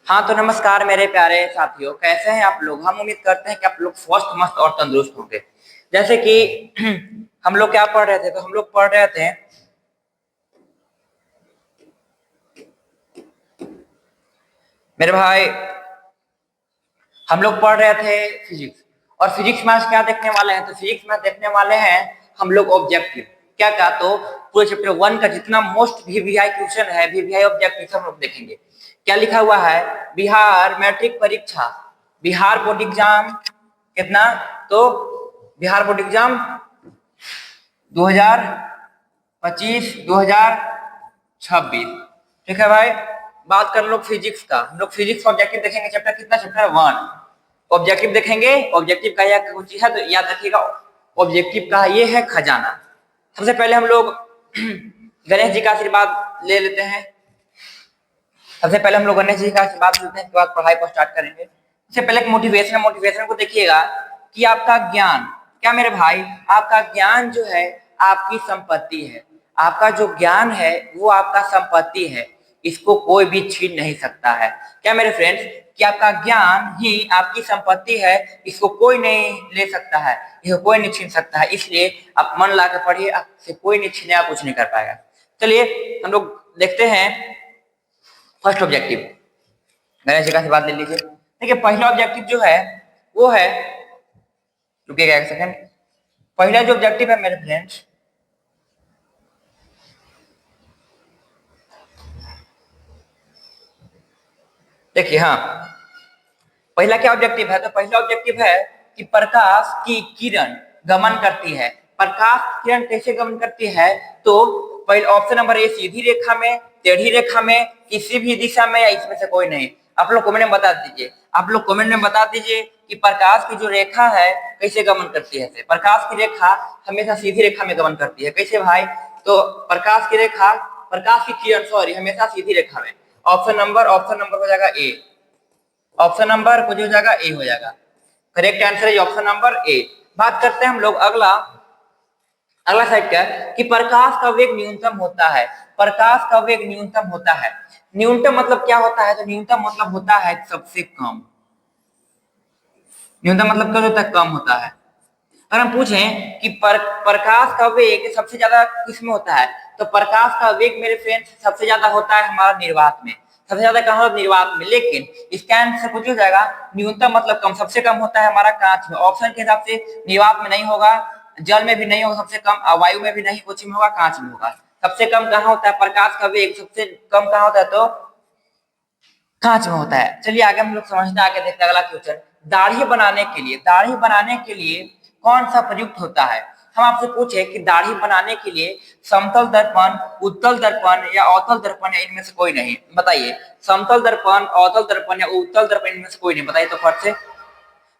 हाँ तो नमस्कार मेरे प्यारे साथियों, कैसे हैं आप लोग। हम उम्मीद करते हैं कि आप लोग स्वस्थ मस्त और तंदुरुस्त होंगे। जैसे कि हम लोग क्या पढ़ रहे थे, तो हम लोग पढ़ रहे थे मेरे भाई, हम लोग पढ़ रहे थे फिजिक्स। और फिजिक्स में आज क्या देखने वाले हैं, तो फिजिक्स में देखने वाले हैं हम लोग ऑब्जेक्टिव। क्या क्या, तो पूरे चैप्टर 1 का जितना मोस्ट वीवीआई क्वेश्चन है, वीवीआई ऑब्जेक्टिव हम लोग देखेंगे। क्या लिखा हुआ है, बिहार मैट्रिक परीक्षा, बिहार बोर्ड एग्जाम कितना, तो बिहार बोर्ड एग्जाम 2025 2026। ठीक है भाई। बात कर लो फिजिक्स का, हम लोग फिजिक्स ऑब्जेक्टिव देखेंगे। चैप्टर कितना, चैप्टर 1 ऑब्जेक्टिव देखेंगे। ऑब्जेक्टिव का यह कुछ है तो याद रखिएगा, ऑब्जेक्टिव का ये है खजाना। सबसे पहले हम लोग गणेश जी का आशीर्वाद ले लेते हैं। सबसे पहले हम लोग गणेश जी का आशीर्वाद लेते हैं, उसके बाद पढ़ाई को स्टार्ट करेंगे। सबसे पहले एक मोटिवेशन को देखिएगा कि आपका ज्ञान, क्या मेरे भाई, आपका ज्ञान जो है आपकी संपत्ति है। आपका जो ज्ञान है वो आपका संपत्ति है, इसको कोई भी छीन नहीं सकता है। क्या मेरे फ्रेंड्स, कि आपका ज्ञान ही आपकी संपत्ति है, इसको कोई नहीं ले सकता है, इसको कोई नहीं छीन सकता है। इसलिए आप मन ला के पढ़िए, आपसे कोई नहीं छीनेगा, कुछ नहीं कर पाएगा। चलिए हम लोग देखते हैं फर्स्ट ऑब्जेक्टिव। गणेश जी का आशीर्वाद ले लीजिए। देखिए पहला ऑब्जेक्टिव जो है वो है, रुकिएगा एक सेकंड। पहला जो ऑब्जेक्टिव है मेरे फ्रेंड्स, देखिए, हाँ, पहला क्या ऑब्जेक्टिव है, तो पहला ऑब्जेक्टिव है कि प्रकाश की किरण गमन करती है। प्रकाश किरण कैसे गमन करती है, तो पहले ऑप्शन नंबर ए, सीधी रेखा में, टेढ़ी रेखा में, किसी भी दिशा में, या इसमें से कोई नहीं। आप लोग कमेंट में बता दीजिए, आप लोग कमेंट में बता दीजिए कि प्रकाश की जो रेखा है कैसे गमन करती है। प्रकाश की रेखा हमेशा सीधी रेखा में गमन करती है। कैसे भाई, तो प्रकाश की रेखा, प्रकाश की किरण सॉरी, हमेशा सीधी रेखा में। ऑप्शन नंबर हो जाएगा ए, ऑप्शन नंबर कुछ हो जाएगा, ए हो जाएगा। करेक्ट आंसर है ऑप्शन नंबर ए। बात करते हैं हम लोग अगला, अगला साइड का, कि प्रकाश का वेग न्यूनतम होता है। प्रकाश का वेग न्यूनतम होता है। न्यूनतम मतलब क्या होता है, तो न्यूनतम मतलब होता है सबसे कम। न्यूनतम मतलब क्या होता है, कम होता है। अगर हम पूछें कि प्रकाश का वेग सबसे ज्यादा किसमें होता है, तो प्रकाश का वेग मेरे फ्रेंड्स सबसे ज्यादा होता है हमारा निर्वात में। सबसे ज्यादा कहाँ होता है, निर्वात में। लेकिन इसका आंसर कुछ हो जाएगा, न्यूनतम मतलब कम, सबसे कम होता है हमारा कांच में। ऑप्शन के हिसाब से निर्वात में नहीं होगा, जल में भी नहीं होगा सबसे कम, वायु में भी नहीं, कुछ में होगा, कांच में होगा। सबसे कम कहाँ होता है, प्रकाश का वेग सबसे कम कहाँ होता है, तो कांच में होता है। चलिए आगे हम लोग समझते हैं, आगे देखते हैं अगला क्वेश्चन। दाढ़ी बनाने के लिए, दाढ़ी बनाने के लिए कौन सा प्रयुक्त होता है। हम आपसे पूछे कि दाढ़ी बनाने के लिए समतल दर्पण, उत्तल दर्पण या अवतल दर्पण, या इनमें से कोई नहीं, बताइए। समतल दर्पण, अवतल दर्पण या उत्तल दर्पण, इनमें से कोई नहीं, बताइए तो फट से।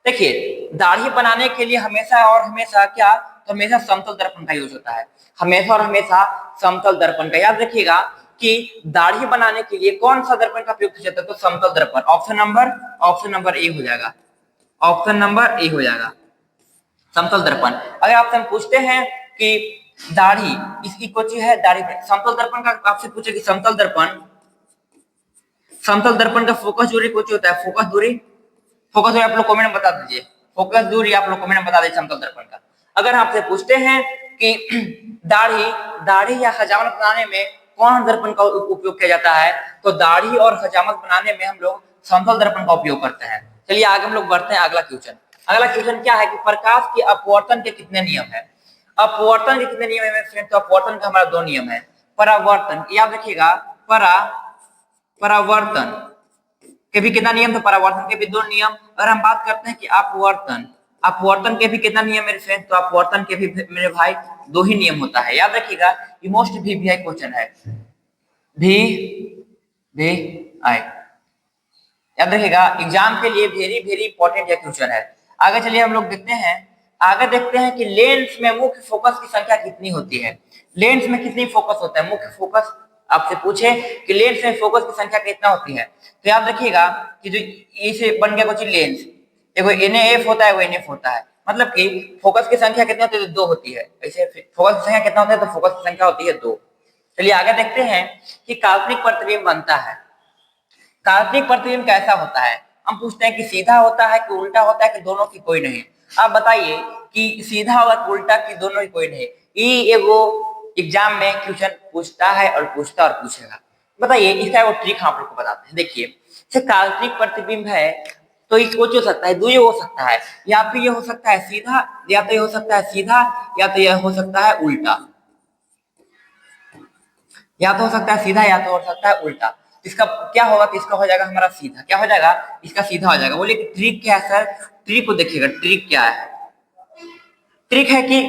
देखिए दाढ़ी बनाने के लिए हमेशा और हमेशा क्या, तो हमेशा समतल दर्पण का यूज होता है। हमेशा और हमेशा समतल दर्पण का। याद रखिएगा कि दाढ़ी बनाने के लिए कौन सा दर्पण का प्रयोग किया जाता है, तो समतल दर्पण। ऑप्शन नंबर ए हो जाएगा, ऑप्शन नंबर ए हो जाएगा, समतल दर्पण। अगर आपसे हम पूछते हैं कि दाढ़ी, इसकी कोई चीज है दाढ़ी, समतल दर्पण का आपसे पूछे कि समतल दर्पण, समतल दर्पण का फोकस दूरी कुछ होता है, फोकस दूरी, फोकस दूरी आप लोग कमेंट में बता दीजिए। फोकस दूरी आप लोग कमेंट में बता दीजिए समतल दर्पण का। अगर आपसे पूछते हैं कि दाढ़ी, दाढ़ी या हजामत बनाने में कौन दर्पण का उपयोग किया जाता है, तो दाढ़ी और हजामत बनाने में हम लोग समतल दर्पण का उपयोग करते हैं। चलिए आगे हम लोग बढ़ते हैं अगला क्वेश्चन। अगला क्वेश्चन क्या है कि प्रकाश के अपवर्तन के कितने नियम है। अपवर्तन के कितने नियम है फ्रेंड, तो अपवर्तन का हमारा दो नियम है। परावर्तन, याद रखिएगा, परावर्तन के भी कितना नियम, तो परावर्तन के भी दो नियम। अगर हम बात करते हैं कि अपवर्तन, अपवर्तन के भी कितना नियम मेरे फ्रेंड, तो अपवर्तन के भी मेरे भाई दो ही नियम होता है। याद रखिएगा, ये मोस्ट वीवीआई क्वेश्चन है, भी आई, याद रखिएगा, एग्जाम के लिए वेरी वेरी इंपॉर्टेंट ये क्वेश्चन है। आगे चलिए हम लोग देखते हैं, आगे देखते हैं कि लेंस में मुख्य फोकस की संख्या कितनी होती है। लेंस में कितनी फोकस होता है, मुख्य फोकस आपसे पूछे कि लेंस में फोकस की संख्या कितना होती है, तो याद रखिएगा कि जो इसे बन गया कुछ लेंस, देखो NaF होता है, वो NF होता है, मतलब कि फोकस की संख्या कितनी होती है, तो दो होती है। ऐसे फोकस की संख्या कितना होता है, तो फोकस की संख्या होती है दो। चलिए आगे देखते हैं कि काल्पनिक प्रतिबिंब बनता है। काल्पनिक प्रतिबिंब कैसा होता है? हम पूछते हैं कि सीधा होता है कि उल्टा होता है कि दोनों की कोई नहीं। आप बताइए कि सीधा होगा कि उल्टा की दोनों की कोई नहीं। ये एगो एग्जाम में क्वेश्चन पूछता है और पूछेगा। बताइए इसका वो ट्रिक हम लोग को बताते हैं। देखिए जैसे काल्पनिक प्रतिबिंब है तो ये कुछ हो सकता है, दो ये हो सकता है, या फिर ये हो सकता है सीधा, या तो ये हो सकता है सीधा, या तो ये हो सकता है उल्टा, या तो हो सकता है सीधा या तो हो सकता है उल्टा। इसका क्या होगा कि इसका हो जाएगा हमारा सीधा। क्या हो जाएगा? इसका सीधा हो जाएगा। बोलिए ट्रिक क्या है सर? ट्रिक को देखिएगा, ट्रिक क्या है? ट्रिक है कि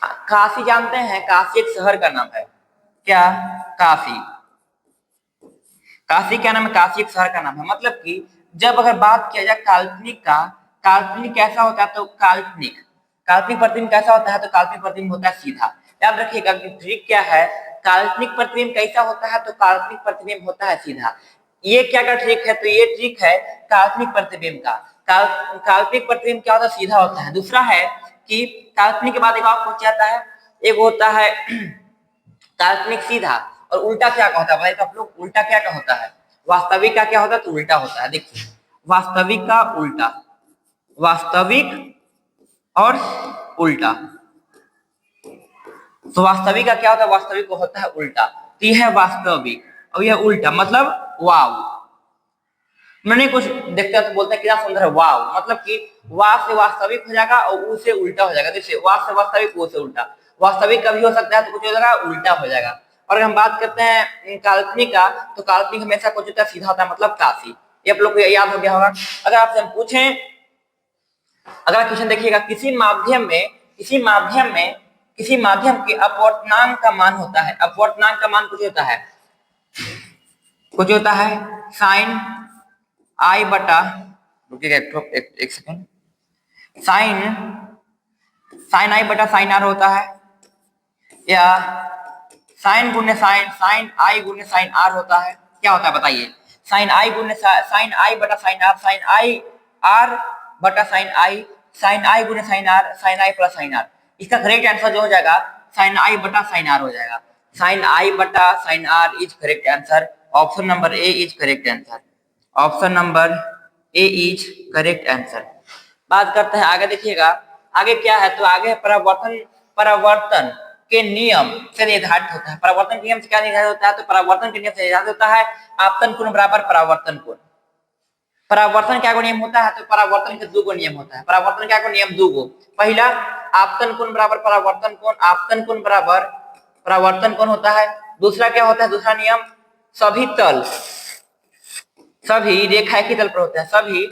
काशी जानते हैं, काशी एक शहर का नाम है। क्या? काशी। काशी क्या नाम है? काशी एक शहर का नाम है। मतलब कि जब अगर बात किया जाए काल्पनिक का, काल्पनिक कैसा होता है? तो काल्पनिक काल्पनिक प्रतिबिंब कैसा होता है? तो काल्पनिक प्रतिबिंब होता है सीधा। याद रखिएगा कि ट्रिक क्या है, काल्पनिक प्रतिबिंब कैसा होता है? तो काल्पनिक प्रतिबिंब होता है सीधा। ये क्या का ट्रिक है? तो ये ट्रिक है काल्पनिक प्रतिबिंब का। काल्पनिक प्रतिबिंब क्या होता है? सीधा होता है। दूसरा है कि काल्पनिक के बाद एक और पूछ जाता है, एक होता है काल्पनिक सीधा, और उल्टा क्या का होता है? भाई तो आप लोग उल्टा क्या का होता है? वास्तविक का क्या होता है? तो उल्टा होता है। देखिए वास्तविक का उल्टा, वास्तविक और उल्टा। तो वास्तविक का क्या होता है? वास्तविक को होता है उल्टा। तो यह है वास्तविक और यह उल्टा, मतलब वाव। मैंने कुछ देखते हैं तो बोलते हैं कितना सुंदर है, वाव। मतलब कि वाह से वास्तविक हो जाएगा और ऊ से उल्टा हो जाएगा। जैसे वाह से वास्तविक, ऊ से उल्टा। वास्तविक कभी हो सकता है तो कुछ हो जाएगा उल्टा हो जाएगा। और हम बात करते हैं काल्पनिक का, तो काल्पनिक हमेशा कुछ होता है सीधा होता है, मतलब काशी। ये आप लोग को याद हो गया होगा। अगर आपसे हम पूछें, अगला क्वेश्चन देखिएगा, किसी माध्यम के अपवर्तनांक का मान होता है। अपवर्तनांक का मान कुछ होता है, साइन आई बटा, रुकिएगा एक सेकंड, साइन साइन आई बटा साइन आर होता है, या साइन गुने साइन आई गुने साइन आर होता है। क्या होता है बताइए? साइन आई गुने साइन आई बटा sine R, sine I R बटा साइन आई गुने sine I plus sine R. इसका करेक्ट आंसर जो हो जाएगा साइन आई बटा साइन आर हो जाएगा। साइन आई बटा sine R is correct answer. Option number A is correct answer. Option number A is correct answer. बात करते हैं आगे। देखिएगा आगे क्या है, तो आगे परावर्तन के नियम से निर्धारित होता है। परावर्तन के नियम से क्या निर्धारित होता है? तो परावर्तन के नियम से निर्धारित होता है आपतन कोण बराबर परावर्तन कोण। परावर्तन क्या को नियम होता है? तो परावर्तन के दो गो नियम होता है। परावर्तन क्या को नियम? दो गो। पहला आपतन कोण बराबर परावर्तन कोण, आपतन कोण बराबर परावर्तन कोण होता है। दूसरा क्या होता है? दूसरा नियम, सभी रेखा एक ही तल पर होते हैं। सभी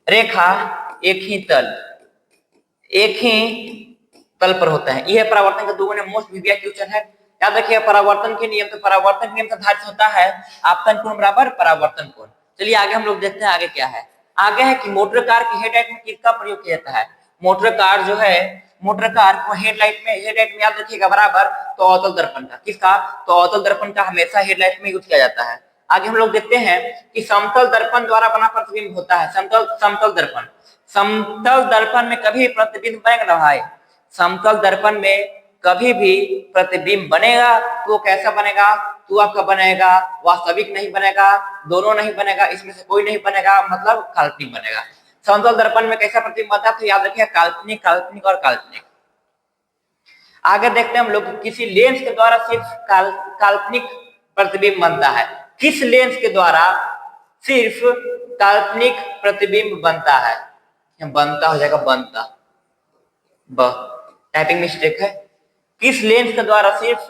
रेखा एक ही तल पर होता है। यह परावर्तन के दो मोस्ट वीवीआई क्वेश्चन है। याद रखिए परावर्तन के नियम, तो परावर्तन के नियम से धारित होता है आपतन कोण बराबर परावर्तन कोण। चलिए आगे हम लोग देखते हैं आगे क्या है। आगे है कि मोटर कार की हेडलाइट में किसका प्रयोग किया जाता है? मोटर कार जो है, मोटर कार को हेडलाइट में याद रखिएगा बराबर तो अवतल दर्पण का। किसका? तो अवतल दर्पण का हमेशा हेडलाइट में यूज किया जाता है। आगे हम लोग देखते हैं कि समतल दर्पण द्वारा बना प्रतिबिंब होता है। समतल दर्पण में कभी प्रतिबिंब बनेगा ना भाई? समतल दर्पण में कभी भी प्रतिबिंब बनेगा तो कैसा बनेगा? तो आपका बनेगा वास्तविक नहीं बनेगा, दोनों नहीं बनेगा, इसमें से कोई नहीं बनेगा, मतलब काल्पनिक बनेगा। समतल दर्पण में कैसा प्रतिबिंब बनता है? तो याद रखिए काल्पनिक, काल्पनिक और काल्पनिक। आगे देखते हैं हम लोग किसी लेंस के द्वारा सिर्फ काल्पनिक प्रतिबिंब बनता है। किस लेंस के द्वारा सिर्फ काल्पनिक प्रतिबिंब बनता है? बनता हो जाएगा बनता, टाइपिंग मिस्टेक है। किस लेंस के द्वारा सिर्फ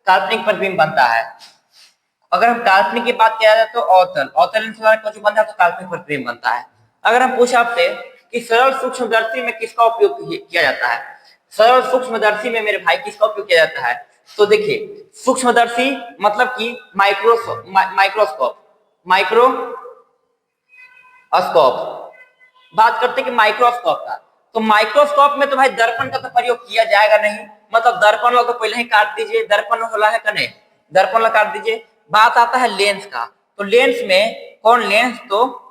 काल्पनिक प्रतिबिंब बनता है? अगर हम काल्पनिक की बात किया जाए तो अवतल लेंस के द्वारा कुछ बनता है तो काल्पनिक प्रतिबिंब बनता है। अगर हम पूछे आपसे कि सरल सूक्ष्मदर्शी में किसका उपयोग किया जाता है? सरल सूक्ष्मदर्शी में मेरे भाई किसका उपयोग किया जाता है? तो देखिए सूक्ष्मदर्शी मतलब कि माइक्रोस्कोप। बात करते हैं कि माइक्रोस्कोप का, तो माइक्रोस्कोप में तो भाई दर्पण का तो प्रयोग किया जाएगा नहीं, मतलब दर्पण वाला तो पहले ही काट दीजिए, दर्पण वाला है का नहीं, दर्पण वाला काट दीजिए। बात आता है लेंस का, तो लेंस में कौन लेंस? तो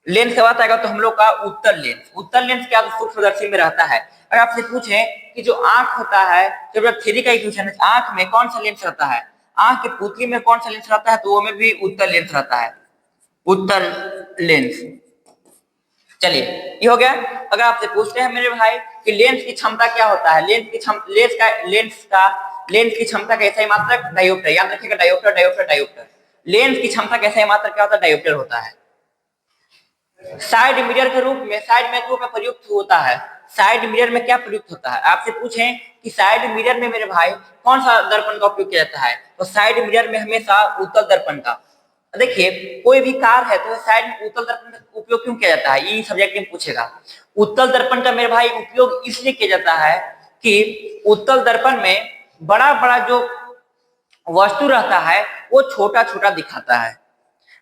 लेंस का बात आएगा तो हम लोग का उत्तल लेंस क्या? तो सूक्ष्मदर्शी में रहता है। अगर आपसे पूछे कि जो आंख होता है, जब 3D का इक्वेशन है, आंख में कौन सा लेंस रहता है? आंख के पुतली में कौन सा लेंस रहता है, तो वो में भी उत्तल लेंस रहता है, उत्तल लेंस। चलिए ये हो गया। अगर आपसे पूछते हैं मेरे भाई कि लेंस की क्षमता क्या होता है, लेंस की क्षमता का SI मात्रक डायोप्टर, याद रखिएगा डायोप्टर डायोप्टर डायोप्टर। लेंस की क्षमता का SI मात्रक क्या होता है, डायोप्टर होता है। साइड मिरर के रूप में, साइड में रूप में प्रयुक्त होता है। साइड मिरर में क्या प्रयुक्त होता है, आपसे पूछें कि साइड मिरर में मेरे भाई कौन सा दर्पण का उपयोग किया जाता है, तो साइड मिरर में हमेशा उत्तल दर्पण का। देखिए कोई भी कार है तो साइड में उत्तल दर्पण का उपयोग क्यों किया जाता है, ये सब्जेक्ट में पूछेगा। उत्तल दर्पण का मेरे भाई उपयोग इसलिए किया जाता है कि उत्तल दर्पण में बड़ा बड़ा जो वस्तु रहता है वो छोटा छोटा दिखाता है,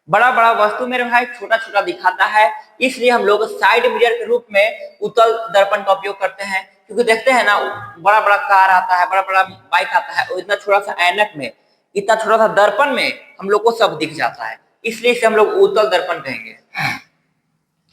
बड़ा बड़ा वस्तु मेरे भाई छोटा छोटा दिखाता है, इसलिए हम लोग साइड मिरर के रूप में उत्तल दर्पण का उपयोग करते हैं। क्योंकि देखते हैं ना, बड़ा बड़ा कार आता है, बड़ा बड़ा बाइक आता है, और इतना छोटा सा ऐनक में, इतना छोटा सा दर्पण में हम लोग को सब दिख जाता है, इसलिए इसे हम लोग उत्तल दर्पण कहेंगे।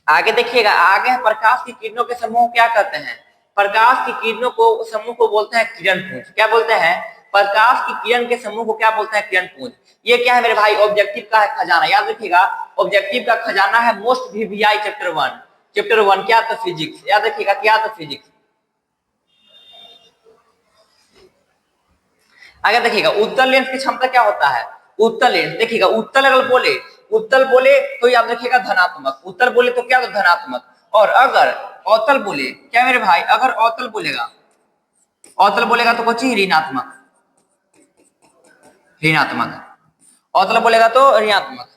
आगे देखिएगा, आगे प्रकाश की किरणों के समूह को क्या कहते हैं, प्रकाश की किरणों को समूह को बोलते हैं किरण पुंज। क्या बोलते हैं, प्रकाश की किरण के समूह को क्या बोलते हैं, किरण पुंज। ये क्या है मेरे भाई, ऑब्जेक्टिव का है खजाना, याद रखिएगा ऑब्जेक्टिव का खजाना है मोस्ट VVI चैप्टर 1। चैप्टर 1 क्या था, फिजिक्स, याद रखिएगा क्या था, फिजिक्स। आगे देखिएगा उत्तल लेंस की क्षमता क्या होता है, उत्तल लेंस देखिएगा, उत्तल अगर बोले, उत्तल बोले तो याद रखिएगा धनात्मक, उत्तल बोले तो क्या, तो धनात्मक। और अगर अवतल बोले, क्या मेरे भाई, अगर अवतल बोलेगा, अवतल बोलेगा तो कुछ ऋणात्मक, ऋणात्मक, अवतल बोलेगा तो ऋणात्मक।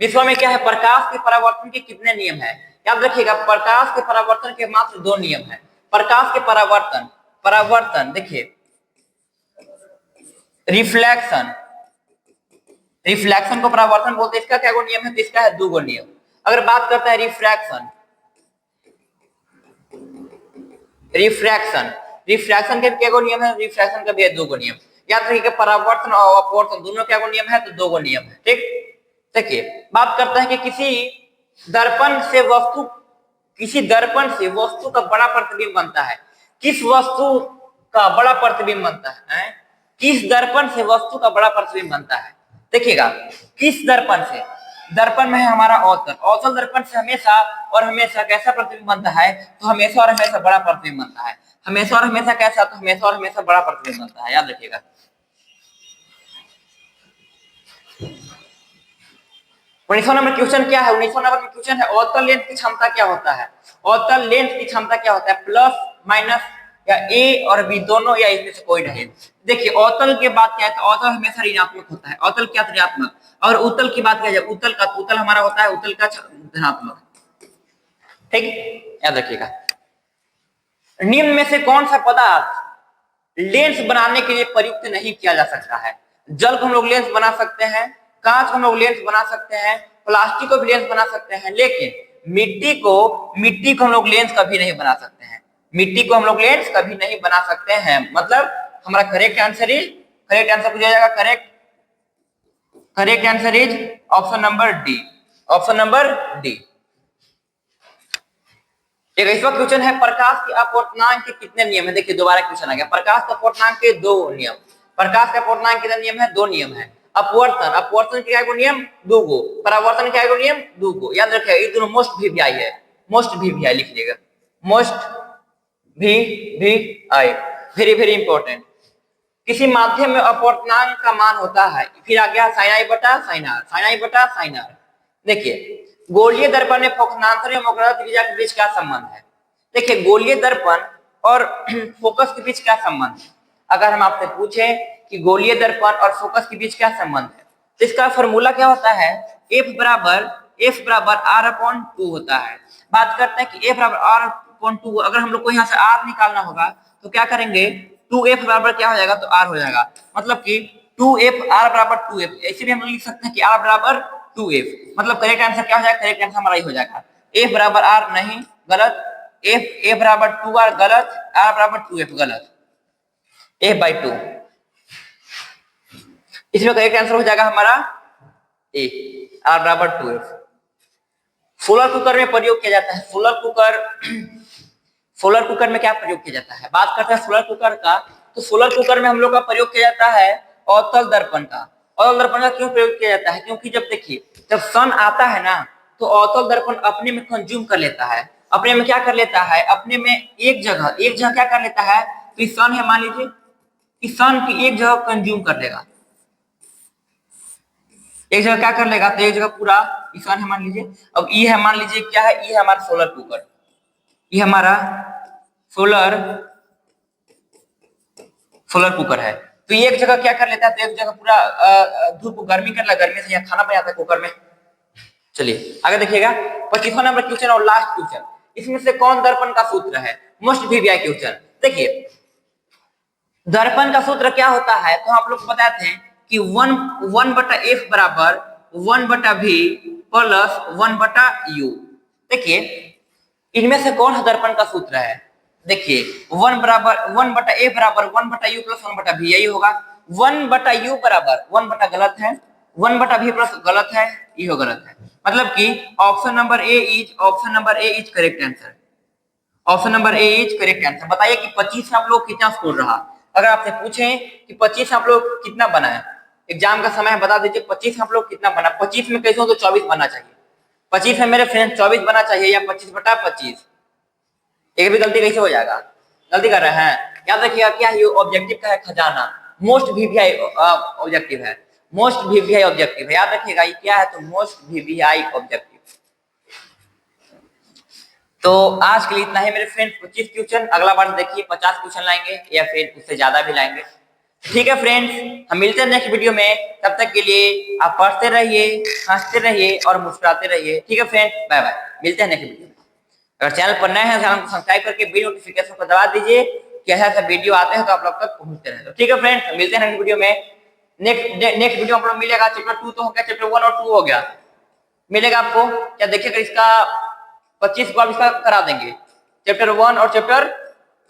विश्व में क्या है, प्रकाश के परावर्तन के कितने नियम है, याद रखिएगा प्रकाश के परावर्तन के मात्र 2 नियम है। प्रकाश के परावर्तन, परावर्तन देखिए रिफ्लेक्शन, रिफ्लेक्शन को परावर्तन बोलते हैं, इसका क्या नियम है, तो इसका है 2 नियम। अगर बात करते हैं रिफ्रैक्शन, रिफ्रैक्शन, रिफ्रैक्शन के क्या नियम है, रिफ्रैक्शन का भी है 2 नियम। याद रखिएगा परावर्तन और अपवर्तन दोनों क्या नियम है, तो 2 नियम है, ठीक। देखिए बात करते हैं कि किसी दर्पण से वस्तु, किसी दर्पण से वस्तु का बड़ा प्रतिबिंब बनता है, किस वस्तु का बड़ा प्रतिबिंब बनता है, किस दर्पण से वस्तु का बड़ा प्रतिबिंब बनता है। देखिएगा किस दर्पण से, दर्पण में है हमारा अवतल, अवतल दर्पण से हमेशा और हमेशा कैसा प्रतिबिंब बनता है, तो हमेशा और हमेशा बड़ा प्रतिबिंब बनता है, हमेशा और हमेशा कैसा, तो हमेशा और हमेशा बड़ा प्रतिबिंब बनता है, याद रखिएगा। 19 नंबर क्वेश्चन क्या है, 19 नंबर में क्वेश्चन है अवतल लेंस की क्षमता क्या होता है, अवतल लेंस की क्षमता क्या होता है, प्लस माइनस या A और B दोनों, या इसमें से कोई नहीं। देखिए अवतल की बात क्या है, तो अवतल हमेशा ऋणात्मक होता है, अवतल क्या ऋणात्मक, और उत्तल की बात क्या है, उत्तल का, उत्तल हमारा होता है उत्तल का धनात्मक, ठीक, याद रखिएगा। निम्न में से कौन सा पदार्थ लेंस बनाने के लिए प्रयुक्त नहीं किया जा सकता है, जल को हम लोग लेंस बना सकते हैं, कांच को हम लोग लेंस बना सकते हैं, प्लास्टिक को भी लेंस बना सकते हैं, लेकिन मिट्टी को हम लोग लेंस कभी नहीं बना सकते हैं, मिट्टी को हम लोग लेंस कभी नहीं बना सकते हैं। मतलब हमारा correct answer is, correct answer पूछा जाएगा, correct answer is option number D, option number D. एक इस वक्त क्वेश्चन है प्रकाश के अपवर्तनांक के कितने नियम है। देखिए दोबारा क्वेश्चन आ गया, प्रकाश के अपवर्तनांक के 2 नियम, प्रकाश के अपवर्तनांक कितने नियम है, 2 नियम है। अपवर्तन, अपवर्तन के क्या नियम, 2 गो, परावर्तन के क्या नियम, 2 गो, याद रखिएगा ये दोनों मोस्ट VVI है, मोस्ट VVI लिख लीजिएगा, most VVI, very very important. किसी माध्यम में अपवर्तनांक का मान होता है, फिर आ गया sin i बटा sin r, sin i बटा sin r। देखिए गोलीय दर्पण में फोकसांतर एवं मकरंद त्रिज्या के बीच क्या संबंध है, देखिए गोलीय दर्पण और फोकस के बीच क्या संबंध है। अगर हम आपसे पूछें कि गोलीय दर्पण और फोकस के बीच क्या संबंध है, तो इसका फॉर्मूला क्या होता है, F बराबर R/2 होता है। बात करते हैं कि F बराबर R/2, अगर हम लोग को यहाँ से R निकालना होगा तो क्या करेंगे, 2F बराबर क्या हो जाएगा, तो R हो जाएगा, मतलब कि 2F R बराबर 2F, ऐसे भी हम लोग लिख सकते हैं कि R बराबर 2F, मतलब करेक्ट आंसर क्या हो जाएगा, करेक्ट आंसर हमारा ही हो जाएगा, F बराबर R नहीं, गलत, F बराबर 2R गलत, R बराबर 2F गलत, F/2, इसमें करेक्ट आंसर हो जाएगा हमारा A, R बराबर 2F। सोलर कुकर में प्रयोग किया जाता है, सोलर कुकर में क्या प्रयोग किया जाता है, बात करते हैं सोलर कुकर का, तो सोलर कुकर में हम लोग का प्रयोग किया जाता है अवतल दर्पण का। अवतल दर्पण का क्यों प्रयोग किया जाता है? क्योंकि जब देखिए जब सन आता है ना तो अवतल दर्पण अपने में कंज्यूम कर लेता है। अपने में क्या कर लेता है? अपने में एक जगह क्या कर लेता है? तो सन है, मान लीजिए कि सन की एक जगह कंज्यूम कर लेगा, एक जगह क्या कर लेगा? तो एक जगह पूरा ईशान है मान लीजिए। अब ये है, मान लीजिए क्या है? ये है हमारा सोलर कुकर, ये हमारा सोलर सोलर कुकर है। तो ये एक जगह क्या कर लेता है? तो एक जगह पूरा धूप गर्मी कर लेगा, गर्मी से यहाँ खाना बन जाता है कुकर में। चलिए आगे देखिएगा 25वां नंबर क्वेश्चन और लास्ट क्वेश्चन, इसमें से कौन दर्पण का सूत्र है? Most VVI question. देखिए दर्पण का सूत्र क्या होता है? तो आप लोग बताते हैं कि 1/f बराबर 1/v प्लस 1/u। देखिए इनमें से कौन सा दर्पण का सूत्र है? देखिए 1/f बराबर 1/u प्लस 1/v, यही होगा। 1/u बराबर 1 गलत है, 1/v प्लस गलत है, ये गलत है। मतलब कि option number A is correct answer. Option number A is correct answer. बताइए कि 25 से आप लोग कितना स्कोर रहा? अगर आपसे पूछें कि 25 से आप लोग कितना बना है, एग्जाम का समय बता दीजिए 25 से आप लोग कितना बना? 25 में कैसे हो तो 24 बनना चाहिए। 25 में मेरे फ्रेंड 24 बनना चाहिए या 25/25। एक भी गलती कैसे हो जाएगा? गलती कर रहे हैं। याद रखिएगा क्या ये ऑब्जेक्टिव का है? खजाना। मोस्ट वीवीआई ऑब्जेक्टिव है, मोस्ट वीवीआई ऑब्जेक्टिव है। याद रखिएगा ये क्या है? तो मोस्ट वीवीआई ऑब्जेक्टिव। तो आज के लिए इतना ही मेरे फ्रेंड। 25 क्वेश्चन, अगला बार देखिए 50 क्वेश्चन लाएंगे या फिर उससे ज्यादा भी लाएंगे। ठीक है फ्रेंड्स, हम मिलते हैं नेक्स्ट वीडियो में। तब तक के लिए आप पढ़ते रहिए, हंसते रहिए और मुस्कुराते रहिए। ठीक है फ्रेंड, बाय बाय, मिलते हैं नेक्स्ट वीडियो में। अगर चैनल पर नए हैं चैनल को सब्सक्राइब करके बिल नोटिफिकेशन को दबा दीजिए कि ऐसा वीडियो आते हैं तो आप लोग तक पहुंचते रहे। ठीक है फ्रेंड्स, मिलते हैं नेक्स्ट वीडियो में। नेक्स्ट वीडियो आप लोग मिलेगा। चैप्टर 2 तो हो गया, चैप्टर 1 और 2 हो गया, मिलेगा आपको क्या? देखिएगा इसका 25 को आप इसका करा देंगे, चैप्टर 1 और चैप्टर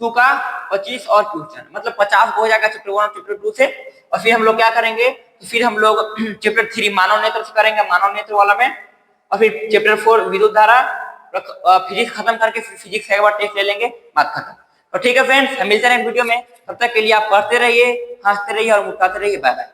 2 का 25 और क्वेश्चन, मतलब 50 हो जाएगा चैप्टर 1 और चैप्टर 2 से। और फिर हम लोग क्या करेंगे? तो फिर हम लोग चैप्टर 3 मानव नेत्र से करेंगे, मानव नेत्र वाला में। और फिर चैप्टर 4 विद्युत धारा, फिजिक्स खत्म करके फिर फिजिक्स का एक बार टेस्ट ले लेंगे, बात खत्म। तो ठीक है फ्रेंड्स, हम मिलते हैं नेक्स्ट वीडियो में। तब तक के लिए आप पढ़ते रहिए, हंसते रहिए और मुस्कुराते रहिए। Bye bye.